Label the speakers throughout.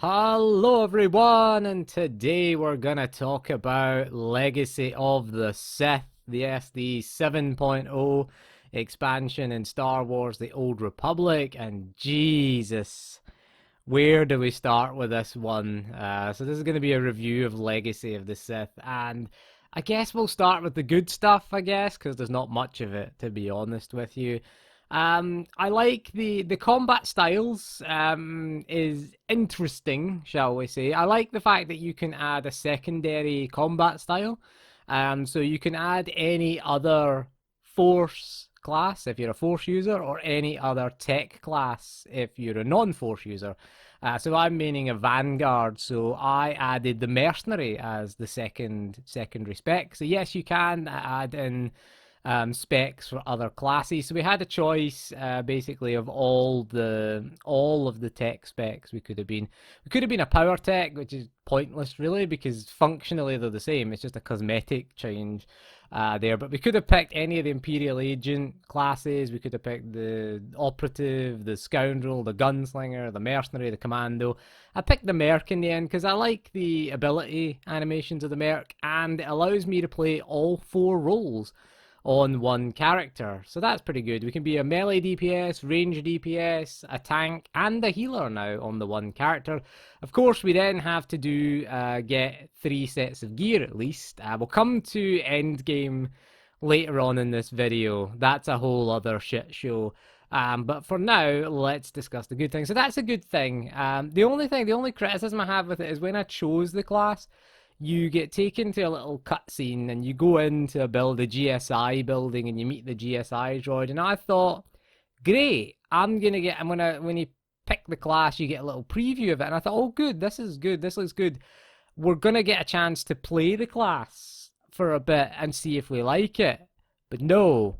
Speaker 1: Hello everyone, and today we're gonna talk about Legacy of the Sith, the SD 7.0 expansion in Star Wars The Old Republic, and Jesus, where do we start with this one? So this is gonna be a review of Legacy of the Sith, and I guess we'll start with the good stuff, I guess, because there's not much of it, to be honest with you. I like the combat styles. Is interesting, shall we say? I like the fact that you can add a secondary combat style. So you can add any other force class if you're a force user, or any other tech class if you're a non-force user. So I'm meaning a vanguard, so I added the mercenary as the secondary spec. So yes, you can add in specs for other classes. So we had a choice basically of all of the tech specs we could have been. We could have been a power tech, which is pointless really because functionally they're the same. It's just a cosmetic change there. But we could have picked any of the Imperial Agent classes. We could have picked the Operative, the Scoundrel, the Gunslinger, the Mercenary, the Commando. I picked the Merc in the end because I like the ability animations of the Merc, and it allows me to play all four roles on one character. So that's pretty good. We can be a melee DPS, range DPS, a tank, and a healer now on the one character. Of course, we then have to do get 3 sets of gear at least. We'll come to endgame later on in this video. That's a whole other shit show. But for now, let's discuss the good thing. So that's a good thing. The only criticism I have with it is when I chose the class, you get taken to a little cutscene and you go in to build a GSI building and you meet the GSI droid. And I thought, great, when you pick the class, you get a little preview of it. And I thought, oh, good, this is good, this looks good. We're going to get a chance to play the class for a bit and see if we like it. But no,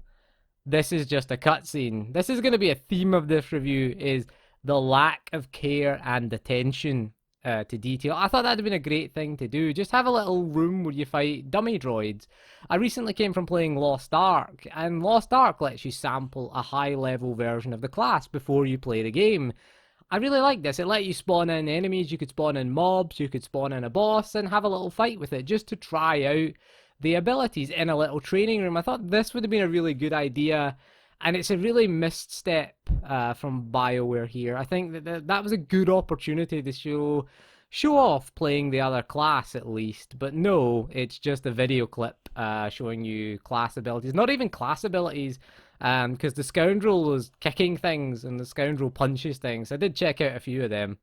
Speaker 1: this is just a cutscene. This is going to be a theme of this review, is the lack of care and attention to detail. I thought that'd have been a great thing to do. Just have a little room where you fight dummy droids. I recently came from playing Lost Ark, and Lost Ark lets you sample a high-level version of the class before you play the game. I really like this. It let you spawn in enemies, you could spawn in mobs, you could spawn in a boss, and have a little fight with it, just to try out the abilities in a little training room. I thought this would have been a really good idea, and it's a really missed step from BioWare here. I think that was a good opportunity to show off playing the other class at least. But no, it's just a video clip showing you class abilities. Not even class abilities, because the Scoundrel was kicking things and the Scoundrel punches things. I did check out a few of them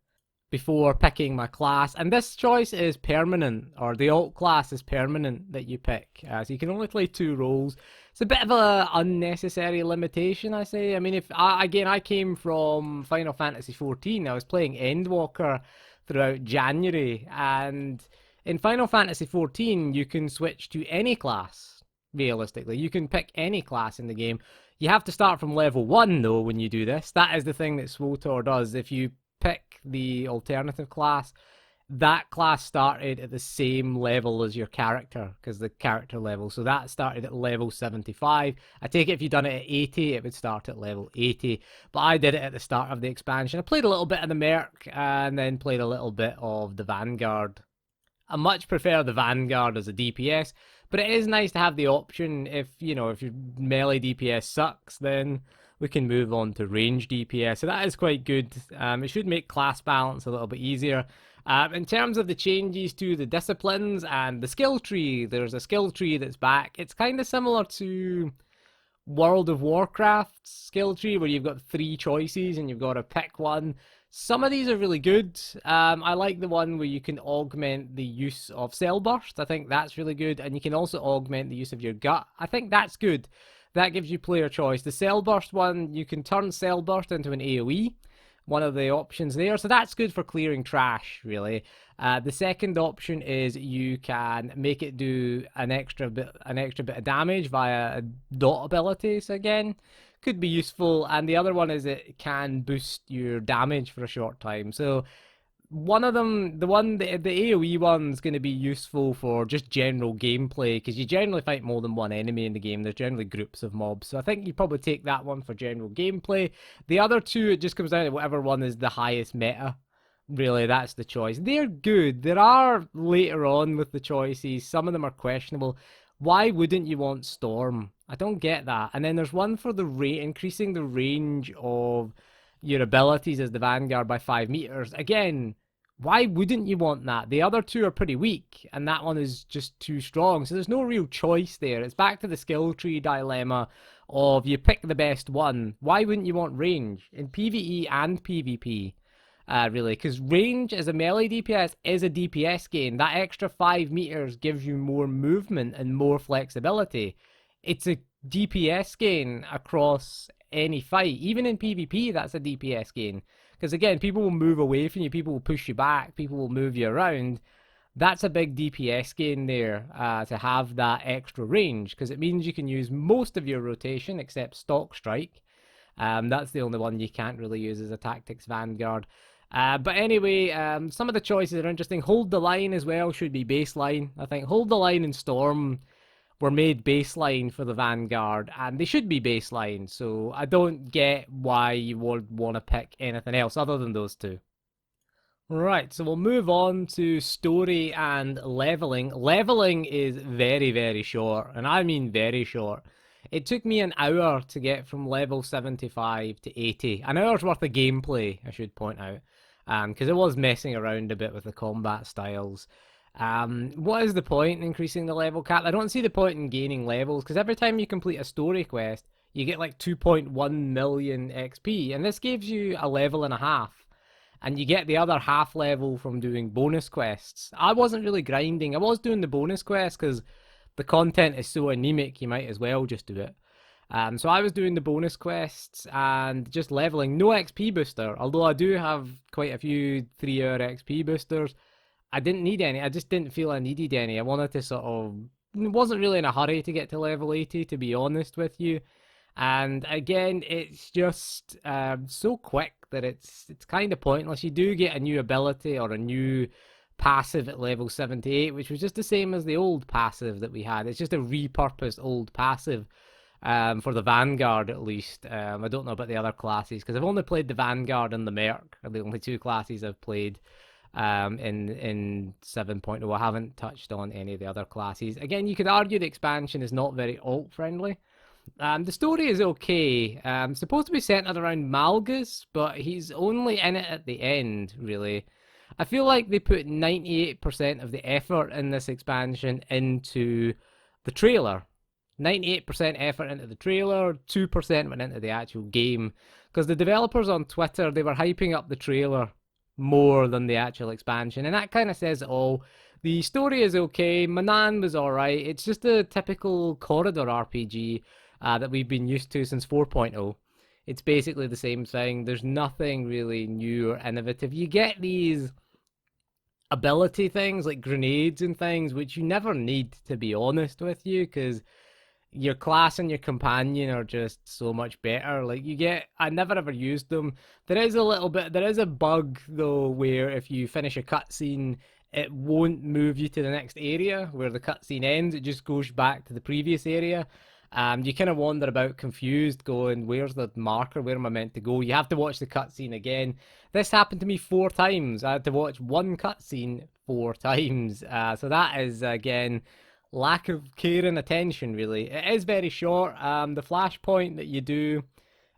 Speaker 1: before picking my class, and this choice is permanent, or the alt class is permanent that you pick, so you can only play 2 roles. It's a bit of an unnecessary limitation, I say. I mean, if I came from Final Fantasy XIV, I was playing Endwalker throughout January, and in Final Fantasy XIV you can switch to any class. Realistically, you can pick any class in the game. You have to start from level 1 though when you do this. That is the thing that SWTOR does. If you pick the alternative class, that class started at the same level as your character, because the character level, so that started at level 75. I take it if you'd done it at 80, it would start at level 80, but I did it at the start of the expansion. I played a little bit of the Merc, and then played a little bit of the Vanguard. I much prefer the Vanguard as a DPS, but it is nice to have the option. If your melee DPS sucks, then we can move on to range DPS. So that is quite good. It should make class balance a little bit easier. In terms of the changes to the disciplines and the skill tree, there's a skill tree that's back. It's kind of similar to World of Warcraft's skill tree, where you've got 3 choices and you've got to pick one. Some of these are really good. I like the one where you can augment the use of Cell Burst. I think that's really good. And you can also augment the use of your gut. I think that's good. That gives you player choice. The Cell Burst one, you can turn Cell Burst into an AoE. One of the options there. So that's good for clearing trash, really. The second option is you can make it do an extra bit of damage via dot abilities again. Could be useful. And the other one is it can boost your damage for a short time. So one of them, the AoE one's going to be useful for just general gameplay, because you generally fight more than one enemy in the game. There's generally groups of mobs, so I think you probably take that one for general gameplay. The other two, it just comes down to whatever one is the highest meta Really, that's the choice. They're good. There are later on with the choices. Some of them are questionable. Why wouldn't you want Storm? I don't get that. And then there's one for the increasing the range of your abilities as the Vanguard by 5 meters. Again, why wouldn't you want that? The other two are pretty weak, and that one is just too strong. So there's no real choice there. It's back to the skill tree dilemma of you pick the best one. Why wouldn't you want range in PvE and PvP? Really, because range as a melee DPS is a DPS gain. That extra 5 meters gives you more movement and more flexibility. It's a DPS gain across any fight. Even in PvP, that's a DPS gain. Because again, people will move away from you, people will push you back, people will move you around. That's a big DPS gain there to have that extra range, because it means you can use most of your rotation except Stock Strike. That's the only one you can't really use as a Tactics Vanguard. But anyway, some of the choices are interesting. Hold the Line as well should be baseline. I think Hold the Line and Storm were made baseline for the Vanguard, and they should be baseline, so I don't get why you would want to pick anything else other than those two. Right, so we'll move on to story and leveling. Leveling is very, very short, and I mean very short. It took me an hour to get from level 75 to 80. An hour's worth of gameplay, I should point out, because it was messing around a bit with the combat styles. What is the point in increasing the level cap? I don't see the point in gaining levels, because every time you complete a story quest, you get like 2.1 million XP, and this gives you a level and a half. And you get the other half level from doing bonus quests. I wasn't really grinding. I was doing the bonus quests because the content is so anemic, you might as well just do it. So I was doing the bonus quests and just leveling. No XP booster, although I do have quite a few 3-hour XP boosters. I didn't need any. I just didn't feel I needed any. I wanted to sort of... wasn't really in a hurry to get to level 80, to be honest with you. And again, it's just so quick that it's kind of pointless. You do get a new ability or a new passive at level 78, which was just the same as the old passive that we had. It's just a repurposed old passive for the Vanguard, at least. I don't know about the other classes, because I've only played the Vanguard and the Merc, are the only two classes I've played in 7.0. I haven't touched on any of the other classes. Again, you could argue the expansion is not very alt-friendly. The story is okay. Supposed to be centered around Malgus, but he's only in it at the end, really. I feel like they put 98% of the effort in this expansion into the trailer. 98% effort into the trailer, 2% went into the actual game. Because the developers on Twitter, they were hyping up the trailer more than the actual expansion, and that kind of says it all. The story is okay, Manan was alright, it's just a typical corridor RPG that we've been used to since 4.0. It's basically the same thing. There's nothing really new or innovative. You get these ability things like grenades and things, which you never need, to be honest with you, because your class and your companion are just so much better. Like, you get... I never ever used them. There is a bug, though, where if you finish a cutscene, it won't move you to the next area where the cutscene ends. It just goes back to the previous area. You kind of wander about confused, going, where's the marker? Where am I meant to go? You have to watch the cutscene again. This happened to me 4 times. I had to watch one cutscene 4 times. So that is, again, lack of care and attention, really. It is very short. The flashpoint that you do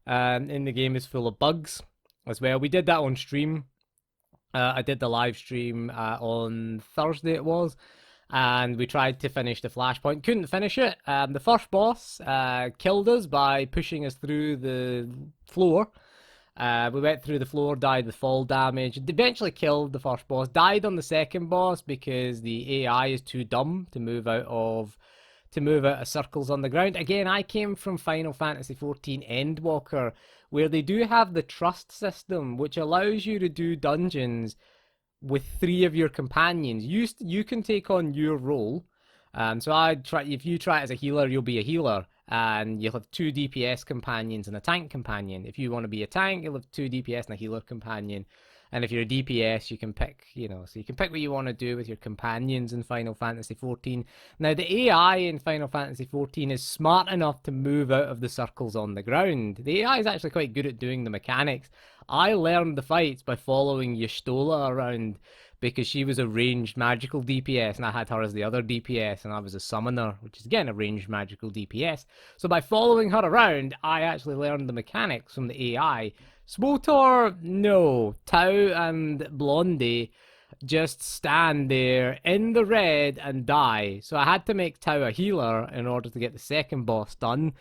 Speaker 1: in the game is full of bugs as well. We did that on stream. I did the live stream on Thursday, it was. And we tried to finish the flashpoint. Couldn't finish it. The first boss killed us by pushing us through the floor. We went through the floor, died with fall damage. Eventually killed the first boss. Died on the second boss because the AI is too dumb to move out of circles on the ground. Again, I came from Final Fantasy XIV Endwalker, where they do have the trust system, which allows you to do dungeons with 3 of your companions. You can take on your role. So if you try it as a healer, you'll be a healer, and you'll have 2 DPS companions and a tank companion. If you want to be a tank, you'll have 2 DPS and a healer companion. And if you're a DPS, you can pick, so you can pick what you want to do with your companions in Final Fantasy XIV. Now, the AI in Final Fantasy XIV is smart enough to move out of the circles on the ground. The AI is actually quite good at doing the mechanics. I learned the fights by following Y'shtola around because she was a ranged magical DPS and I had her as the other DPS and I was a summoner, which is again a ranged magical DPS. So by following her around, I actually learned the mechanics from the AI. SWTOR, no. Tau and Blondie just stand there in the red and die. So I had to make Tau a healer in order to get the second boss done.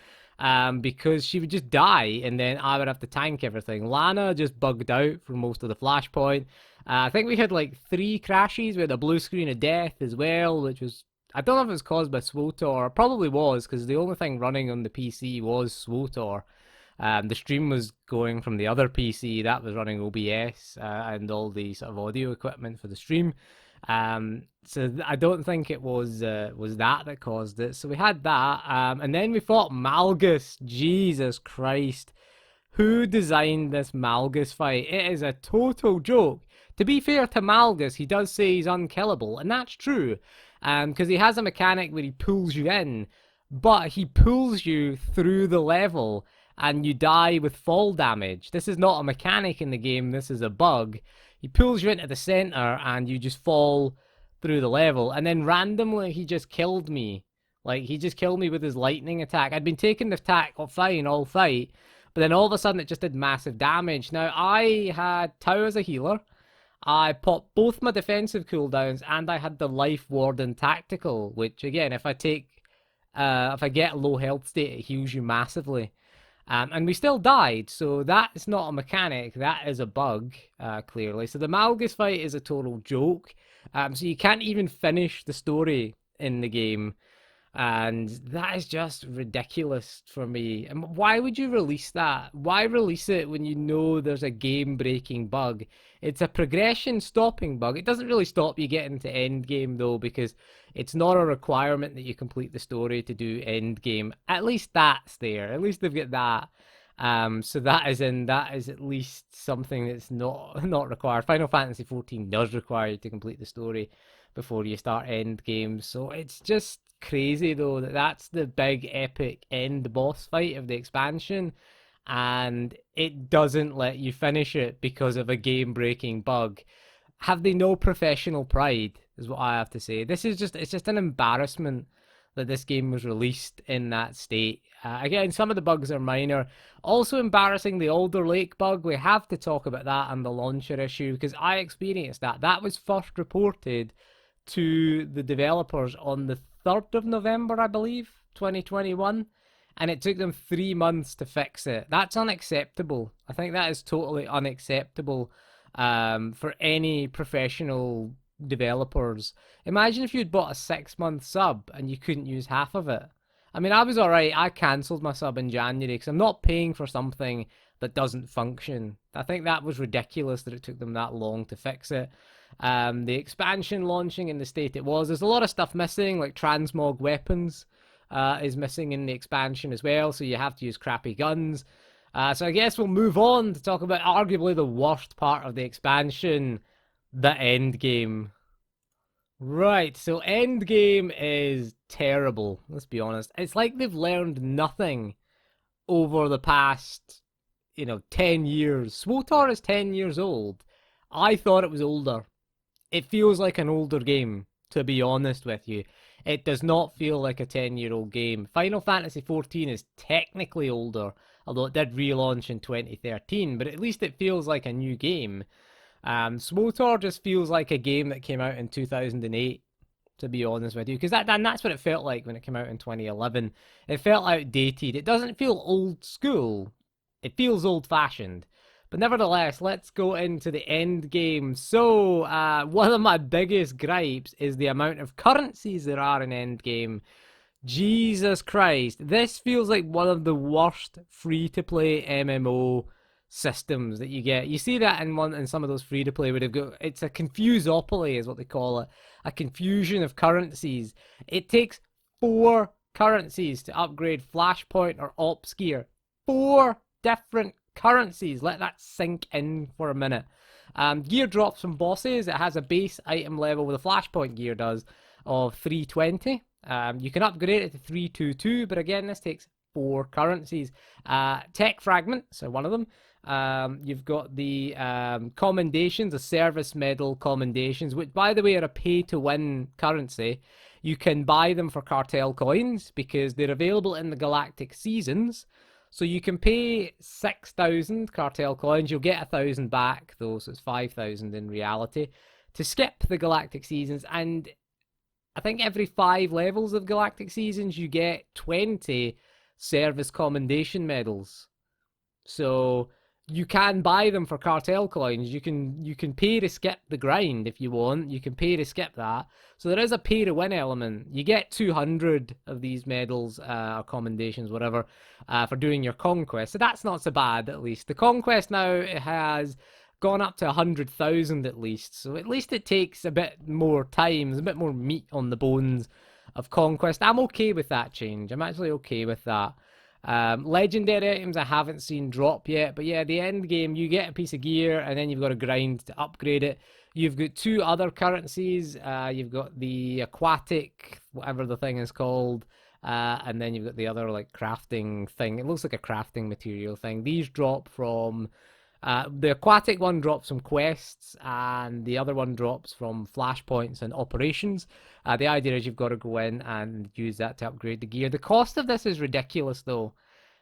Speaker 1: Because she would just die and then I would have to tank everything. Lana just bugged out for most of the flashpoint. I think we had like 3 crashes. We had a blue screen of death as well, which was, I don't know if it was caused by SWTOR. It probably was, because the only thing running on the PC was SWTOR. The stream was going from the other PC that was running OBS and all the sort of audio equipment for the stream. So I don't think it was that caused it. So we had that, and then we fought Malgus. Jesus Christ, who designed this Malgus fight? It is a total joke. To be fair to Malgus, he does say he's unkillable, and that's true, because he has a mechanic where he pulls you in, but he pulls you through the level, and you die with fall damage. This is not a mechanic in the game, this is a bug. He pulls you into the center, and you just fall through the level, and then randomly he just killed me. Like, he just killed me with his lightning attack. I'd been taking the attack fine all fight, but then all of a sudden it just did massive damage. Now, I had Tau as a healer. I popped both my defensive cooldowns, and I had the Life Warden tactical, which again, if I get a low health state, it heals you massively. And we still died, so that is not a mechanic, that is a bug, clearly. So the Malgus fight is a total joke. So you can't even finish the story in the game. And that is just ridiculous for me. And why would you release that? Why release it when you know there's a game-breaking bug? It's a progression-stopping bug. It doesn't really stop you getting to end game, though, because it's not a requirement that you complete the story to do end game. At least that's there. At least they've got that. So that is at least something that's not required. Final Fantasy XIV does require you to complete the story before you start end game. So it's just crazy though that's the big epic end boss fight of the expansion, and it doesn't let you finish it because of a game-breaking bug. Have they no professional pride, is what I have to say. It's just an embarrassment that this game was released in that state. Again, some of the bugs are minor. Also embarrassing, the Alder Lake bug. We have to talk about that and the launcher issue, because I experienced that. That was first reported to the developers on the 3rd of November, I believe, 2021. And it took them 3 months to fix it. That's unacceptable. I think that is totally unacceptable for any professional developers. Imagine if you'd bought a 6-month sub and you couldn't use half of it. I mean, I was alright. I cancelled my sub in January because I'm not paying for something that doesn't function. I think that was ridiculous that it took them that long to fix it. The expansion launching in the state it was, there's a lot of stuff missing, like transmog weapons is missing in the expansion as well, so you have to use crappy guns. So I guess we'll move on to talk about arguably the worst part of the expansion, the end game. Right, so endgame is terrible, let's be honest. It's like they've learned nothing over the past, 10 years. SWTOR is 10 years old. I thought it was older. It feels like an older game, to be honest with you. It does not feel like a 10-year-old game. Final Fantasy XIV is technically older, although it did relaunch in 2013, but at least it feels like a new game. SWTOR just feels like a game that came out in 2008, to be honest with you, because that's what it felt like when it came out in 2011. It felt outdated. It doesn't feel old school. It feels old-fashioned. But nevertheless, let's go into the end game. So, one of my biggest gripes is the amount of currencies there are in end game. Jesus Christ, this feels like one of the worst free-to-play MMO systems that you get. You see that in some of those free-to-play where they've got, it's a confusopoly is what they call it, a confusion of currencies. It takes 4 currencies to upgrade Flashpoint or Ops gear. 4 different currencies. Let that sink in for a minute. Gear drops from bosses. It has a base item level with a flashpoint gear does of 320. You can upgrade it to 322, but again, this takes 4 currencies. Tech fragments are one of them. You've got the commendations, the service medal commendations, which by the way are a pay-to-win currency. You can buy them for cartel coins because they're available in the galactic seasons. So you can pay 6,000 cartel coins. You'll get 1,000 back, though, so it's 5,000 in reality, to skip the galactic seasons. And I think every 5 levels of galactic seasons, you get 20 service commendation medals. So you can buy them for cartel coins. You can pay to skip the grind if you want. You can pay to skip that. So there is a pay to win element. You get 200 of these medals, or commendations, whatever, for doing your conquest. So that's not so bad, at least. The conquest now has gone up to 100,000 at least. So at least it takes a bit more time. There's a bit more meat on the bones of conquest. I'm okay with that change. I'm actually okay with that. Legendary items I haven't seen drop yet, but yeah, the end game, you get a piece of gear and then you've got to grind to upgrade it. You've got 2 other currencies. You've got the aquatic, whatever the thing is called, and then you've got the other like crafting thing. It looks like a crafting material thing. These drop from the aquatic one drops from quests, and the other one drops from flashpoints and operations. The idea is you've got to go in and use that to upgrade the gear. The cost of this is ridiculous, though.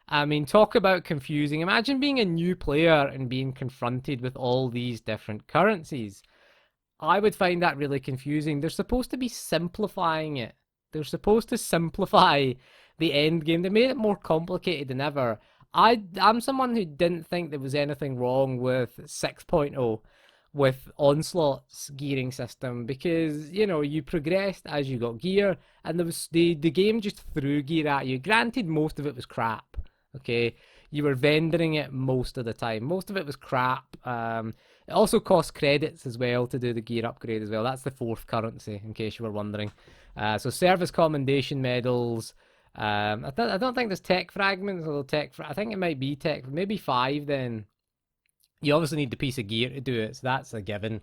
Speaker 1: I mean, talk about confusing. Imagine being a new player and being confronted with all these different currencies. I would find that really confusing. They're supposed to be simplifying it. They're supposed to simplify the end game. They made it more complicated than ever. I'm someone who didn't think there was anything wrong with 6.0, with Onslaught's gearing system, because, you know, you progressed as you got gear, and there was the game just threw gear at you. Granted, most of it was crap, okay? You were vendoring it most of the time. Most of it was crap. It also cost credits as well to do the gear upgrade as well. That's the 4th currency, in case you were wondering. So service commendation medals. I don't think there's tech fragments, although I think it might be tech, maybe 5 then. You obviously need the piece of gear to do it, so that's a given.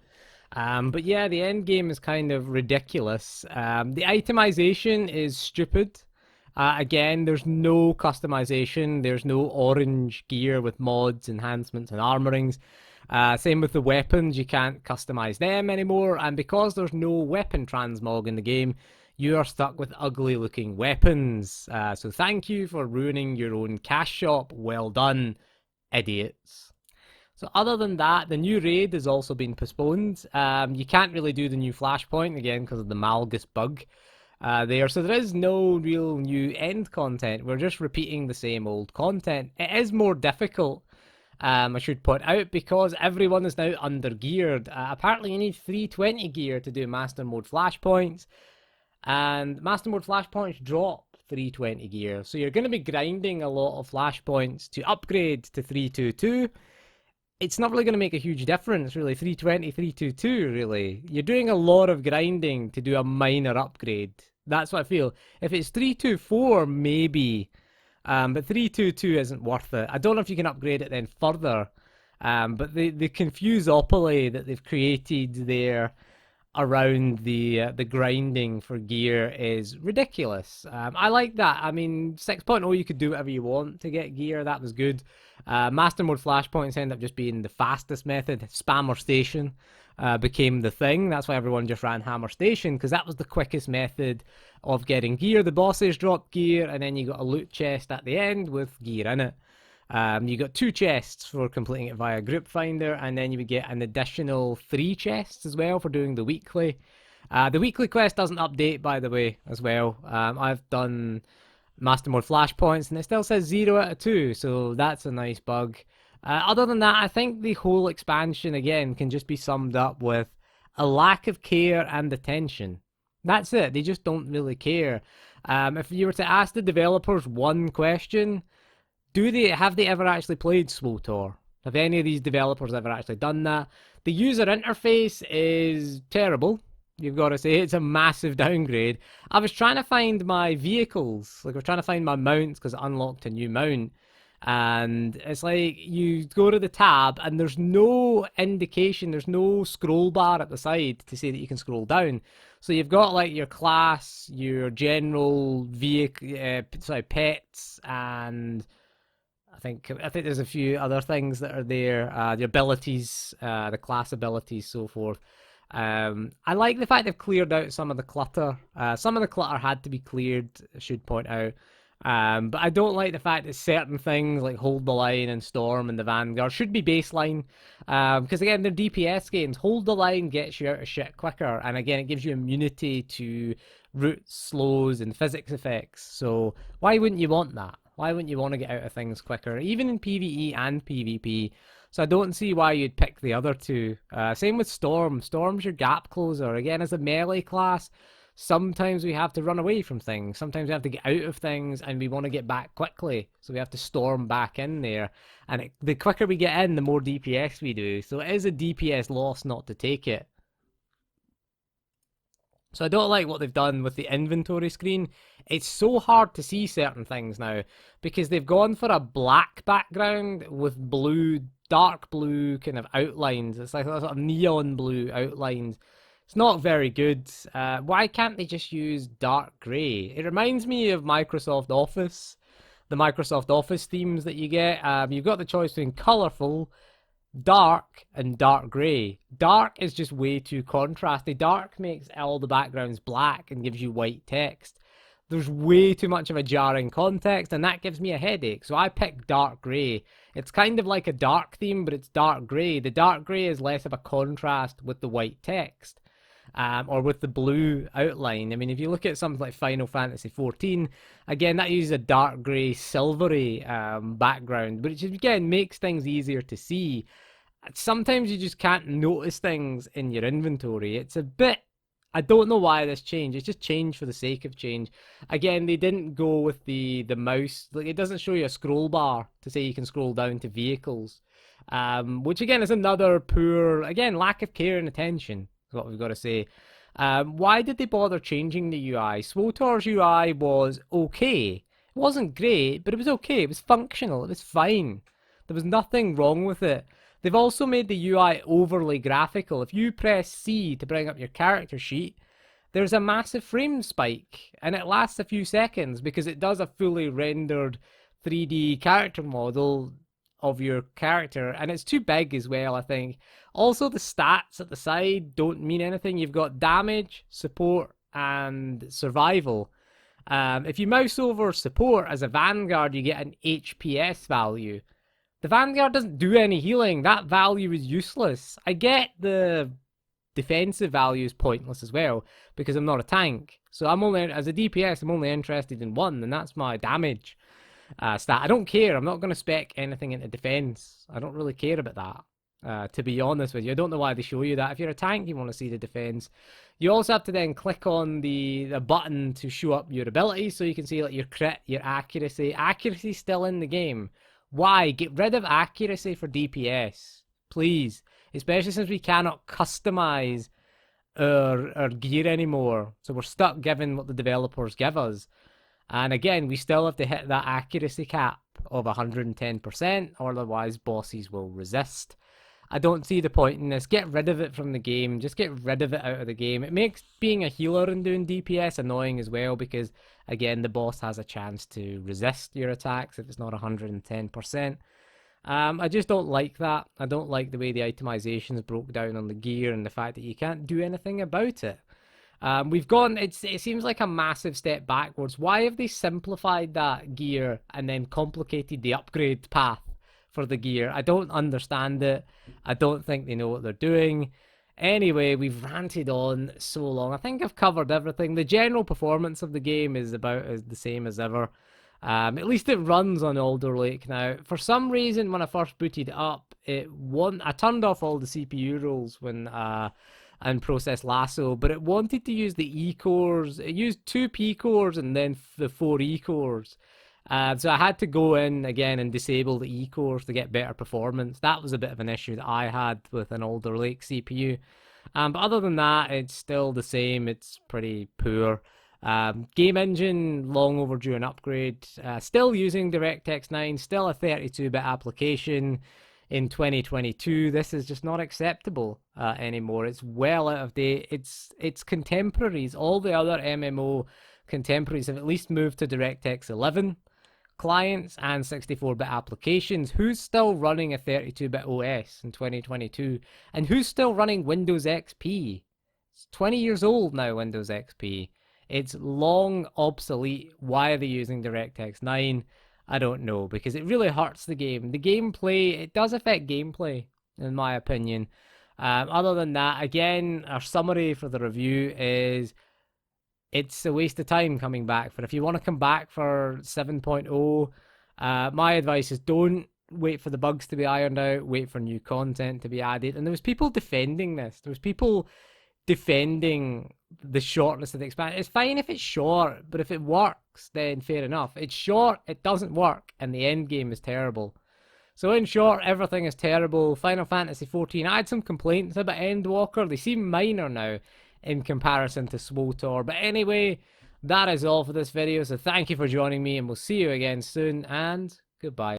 Speaker 1: But yeah, the end game is kind of ridiculous. The itemization is stupid. Again, there's no customization. There's no orange gear with mods, enhancements, and armorings. Same with the weapons. You can't customize them anymore. And because there's no weapon transmog in the game, you are stuck with ugly looking weapons. So thank you for ruining your own cash shop. Well done, idiots. So other than that, the new raid has also been postponed. You can't really do the new flashpoint again because of the Malgus bug there. So there is no real new end content. We're just repeating the same old content. It is more difficult, I should point out, because everyone is now under geared. Apparently you need 320 gear to do Master Mode flashpoints. And Master Mode flashpoints drop 320 gear. So you're going to be grinding a lot of flashpoints to upgrade to 322. It's not really going to make a huge difference, really. 320, 322, really. You're doing a lot of grinding to do a minor upgrade. That's what I feel. If it's 324, maybe. But 322 isn't worth it. I don't know if you can upgrade it then further. But the confused Uplay that they've created there around the grinding for gear is ridiculous. I like that. I mean, 6.0 you could do whatever you want to get gear. That was good. Master Mode flashpoints end up just being the fastest method. Spammer Station became the thing. That's why everyone just ran Hammer Station, because that was the quickest method of getting gear. The bosses dropped gear, and then you got a loot chest at the end with gear in it. You got 2 chests for completing it via Group Finder, and then you would get an additional 3 chests as well for doing the weekly. The weekly quest doesn't update, by the way, as well. I've done Master Mode flashpoints, and it still says 0 out of 2, so that's a nice bug. Other than that, I think the whole expansion, again, can just be summed up with a lack of care and attention. That's it. They just don't really care. If you were to ask the developers one question, have they ever actually played SWTOR? Have any of these developers ever actually done that? The user interface is terrible. You've got to say it's a massive downgrade. I was trying to find my vehicles, like I was trying to find my mounts because I unlocked a new mount, And it's like you go to the tab and there's no indication, there's no scroll bar at the side to say that you can scroll down. So you've got like your class, your general vehicle, pets, and I think there's a few other things that are there. The abilities, the class abilities, so forth. I like the fact they've cleared out some of the clutter. Some of the clutter had to be cleared, I should point out. But I don't like the fact that certain things like Hold the Line and Storm and the Vanguard should be baseline. Because again, they're DPS games. Hold the Line gets you out of shit quicker. And again, it gives you immunity to roots, slows, and physics effects. So why wouldn't you want that? Why wouldn't you want to get out of things quicker, even in PvE and PvP? So I don't see why you'd pick the other two. Same with Storm. Storm's your gap closer. Again, as a melee class, sometimes we have to run away from things. Sometimes we have to get out of things and we want to get back quickly. So we have to storm back in there. And the quicker we get in, the more DPS we do. So it is a DPS loss not to take it. So I don't like what they've done with the inventory screen. It's so hard to see certain things now because they've gone for a black background with blue, dark blue kind of outlines. It's like a sort of neon blue outlines. It's not very good. Why can't they just use dark grey? It reminds me of Microsoft Office, the Microsoft Office themes that you get. You've got the choice between colourful, dark, and dark grey. Dark is just way too contrasty. Dark makes all the backgrounds black and gives you white text. There's way too much of a jarring context, and that gives me a headache. So I picked dark grey. It's kind of like a dark theme, but it's dark grey. The dark grey is less of a contrast with the white text. Or with the blue outline. I mean, if you look at something like Final Fantasy XIV, again, that uses a dark grey, silvery background, but it just, again, makes things easier to see. Sometimes you just can't notice things in your inventory. It's a bit... I don't know why this changed. It's just change for the sake of change. Again, they didn't go with the mouse. Like, it doesn't show you a scroll bar to say you can scroll down to vehicles. Which, again, is another poor... Again, lack of care and attention. What we've got to say. Why did they bother changing the UI? SWTOR's UI was okay. It wasn't great, but it was okay. It was functional. It was fine. There was nothing wrong with it. They've also made the UI overly graphical. If you press C to bring up your character sheet, there's a massive frame spike, and it lasts a few seconds because it does a fully rendered 3D character model of your character, and it's too big as well, I think. Also, the stats at the side don't mean anything. You've got damage, support, and survival. If you mouse over support as a Vanguard, you get an HPS value. The Vanguard doesn't do any healing. That value is useless. I get the defensive value is pointless as well, because I'm not a tank. So I'm only, as a DPS, I'm only interested in one, and that's my damage stat. I don't care. I'm not going to spec anything into defense. I don't really care about that, to be honest with you. I don't know why they show you that. If you're a tank, you want to see the defense. You also have to then click on the button to show up your abilities, so you can see like your crit, your accuracy. Accuracy's still in the game. Why? Get rid of accuracy for DPS, please. Especially since we cannot customize our gear anymore. So we're stuck giving what the developers give us. And again, we still have to hit that accuracy cap of 110%, or otherwise bosses will resist. I don't see the point in this. Get rid of it from the game. Just get rid of it out of the game. It makes being a healer and doing DPS annoying as well, because, again, the boss has a chance to resist your attacks if it's not 110%. I just don't like that. I don't like the way the itemizations broke down on the gear and the fact that you can't do anything about it. We've gone, it seems like a massive step backwards. Why have they simplified that gear and then complicated the upgrade path for the gear? I don't understand it. I don't think they know what they're doing. Anyway, we've ranted on so long. I think I've covered everything. The general performance of the game is about the same as ever. At least it runs on Alder Lake now. For some reason, when I first booted it up, I turned off all the CPU rules when and process lasso, but it wanted to use the E cores. It used 2 P cores and then the 4 E cores. So I had to go in again and disable the E cores to get better performance. That was a bit of an issue that I had with an Alder Lake CPU. But other than that, it's still the same. It's pretty poor. Game engine, long overdue an upgrade. Still using DirectX 9, still a 32-bit application in 2022. This is just not acceptable anymore. It's well out of date. It's contemporaries. All the other MMO contemporaries have at least moved to DirectX 11 clients and 64-bit applications. Who's still running a 32-bit OS in 2022? And who's still running Windows XP? It's 20 years old now, Windows XP. It's long obsolete. Why are they using DirectX 9? I don't know, because it really hurts the game. The gameplay, it does affect gameplay, in my opinion. Other than that, again, our summary for the review is it's a waste of time coming back. For if you want to come back for 7.0, my advice is don't wait for the bugs to be ironed out, wait for new content to be added. And there was people defending this. There was people defending the shortness of the expansion. It's fine if it's short, but if it works, then fair enough. It's short, it doesn't work, and the end game is terrible. So in short, everything is terrible. Final Fantasy XIV, I had some complaints about Endwalker. They seem minor now in comparison to SWTOR. But anyway, that is all for this video. So thank you for joining me, and we'll see you again soon, and goodbye.